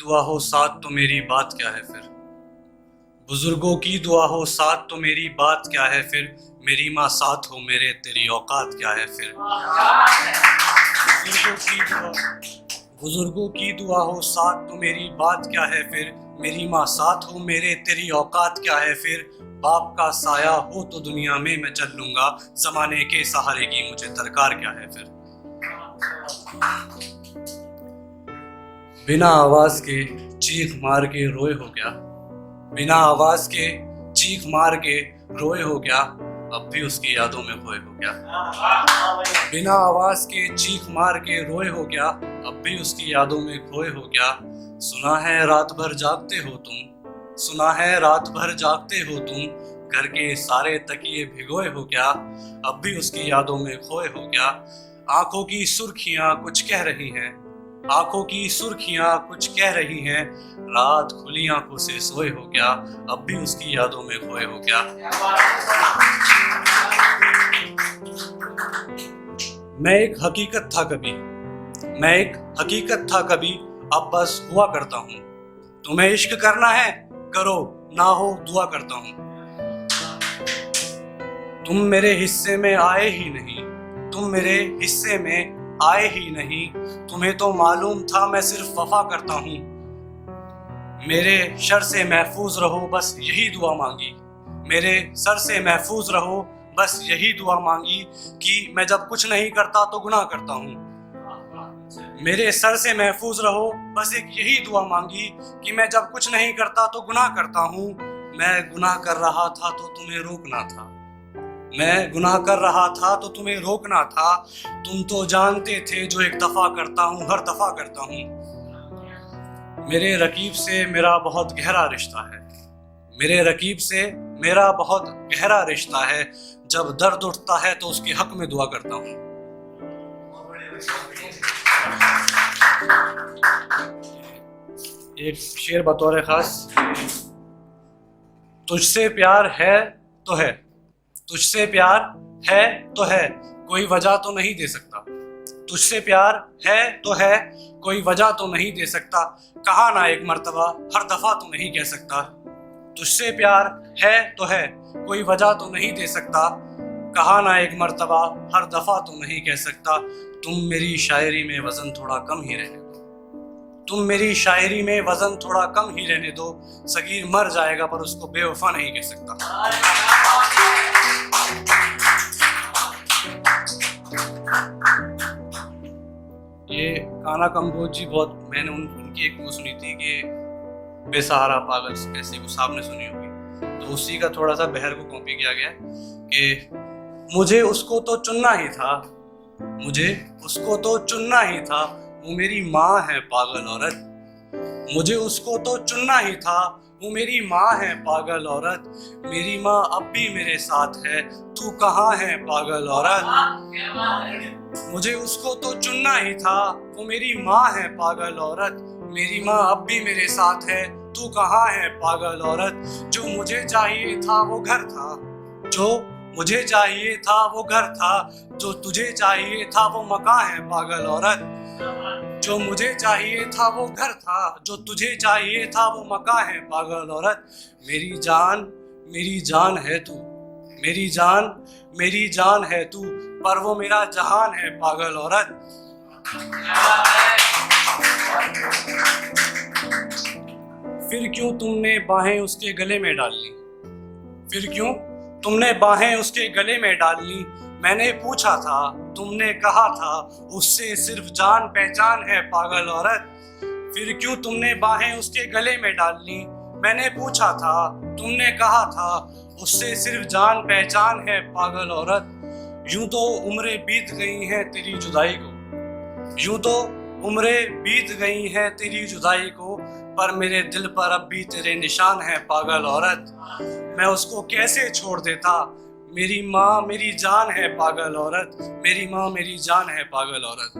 दुआ हो साथ तो मेरी बात क्या है फिर। बुजुर्गों की दुआ हो साथ तो मेरी बात क्या है फिर। मेरी माँ साथ हो मेरे तेरी औकात क्या है फिर। बुजुर्गों की दुआ हो साथ तो मेरी बात क्या है फिर। मेरी माँ साथ हो मेरे तेरी औकात क्या है फिर। बाप का साया हो तो दुनिया में मैं चल लूंगा। जमाने के सहारे की मुझे दरकार क्या है फिर। बिना आवाज के चीख मार के रोए हो गया। बिना आवाज के चीख मार के रोए हो गया। अब भी उसकी यादों में खोए हो गया। बिना आवाज के चीख मार के रोए हो गया। अब भी उसकी यादों में खोए हो गया। सुना है रात भर जागते हो तुम। सुना है रात भर जागते हो तुम। घर के सारे तकिए भिगोए हो क्या। अब भी उसकी यादों में खोए हो गया। आंखों की सुर्खियां कुछ कह रही हैं। आंखों की सुर्खियां कुछ कह रही हैं। रात खुली आंखों से सोए हो गया। अब भी उसकी यादों में खोए हो गया। मैं एक हकीकत था कभी। मैं एक हकीकत था कभी। अब बस हुआ करता हूँ। तुम्हें इश्क करना है करो, ना हो दुआ करता हूँ। तुम मेरे हिस्से में आए ही नहीं। तुम मेरे हिस्से में आए ही नहीं। तुम्हें तो मालूम था मैं सिर्फ वफा करता हूँ। मेरे शर से महफूज रहो बस यही दुआ मांगी। मेरे सर से महफूज रहो बस यही दुआ मांगी कि मैं जब कुछ नहीं करता तो गुनाह करता हूँ। मेरे सर से महफूज रहो बस एक यही दुआ मांगी कि मैं जब कुछ नहीं करता तो गुनाह करता हूँ। मैं गुनाह कर रहा था तो तुम्हें रोकना था। मैं गुनाह कर रहा था तो तुम्हें रोकना था। तुम तो जानते थे जो एक दफा करता हूँ हर दफा करता हूँ। मेरे रकीब से मेरा बहुत गहरा रिश्ता है। मेरे रकीब से मेरा बहुत गहरा रिश्ता है। जब दर्द उठता है तो उसके हक में दुआ करता हूँ। एक शेर बतौर खास। तुझसे प्यार है तो है। तुझसे प्यार है तो है, कोई वजह तो नहीं दे सकता। तुझसे प्यार है तो है, कोई वजह तो नहीं दे सकता। कहा ना एक मर्तबा हर दफा तो नहीं कह सकता। तुझसे प्यार है तो है, कोई वजह तो नहीं दे सकता। कहा ना एक मर्तबा हर दफा तो नहीं कह सकता। तुम मेरी शायरी में वजन थोड़ा कम ही रहने दो। तुम मेरी शायरी में वजन थोड़ा कम ही रहने दो। सगीर मर जाएगा पर उसको बेवफा नहीं कह सकता। ये काना कम्बोज जी बहुत, मैंने उनकी एक वो सुनी थी कि बेसहारा पागल कैसे, कुछ आपने सुनी होगी। तो उसी का थोड़ा सा बहर को कॉपी किया गया कि मुझे उसको तो चुनना ही था। मुझे उसको तो चुनना ही था। वो मेरी माँ है पागल औरत। मुझे उसको तो चुनना ही था। वो मेरी माँ है पागल औरत। मेरी माँ अब भी मेरे साथ है, तू कहाँ है पागल औरत। मुझे उसको तो चुनना ही था। वो मेरी माँ है पागल औरत। मेरी माँ अब भी मेरे साथ है, तू कहाँ है पागल औरत। जो मुझे चाहिए था वो घर था। जो मुझे चाहिए था वो घर था। जो तुझे चाहिए था वो मकान है पागल औरत। जो मुझे चाहिए था वो घर था। जो तुझे चाहिए था वो मकान है पागल औरत। मेरी जान है तू। मेरी जान है तू, पर वो मेरा जहान है पागल औरत। फिर क्यों तुमने बाहें उसके गले में डाल ली। फिर क्यों तुमने बाहें उसके गले में डाल ली। मैंने पूछा था, तुमने कहा था उससे सिर्फ जान पहचान है पागल औरत। फिर क्यों तुमने बाहें उसके गले में डाल ली। मैंने पूछा था, तुमने कहा था उससे सिर्फ जान पहचान है पागल औरत। यूं तो उम्रें बीत गई हैं तेरी जुदाई को। यूं तो उम्रें बीत गई हैं तेरी जुदाई को, पर मेरे दिल पर अब भी तेरे निशान है पागल औरत। मैं उसको कैसे छोड़ देता। मेरी माँ मेरी जान है पागल औरत। मेरी माँ मेरी जान है पागल औरत।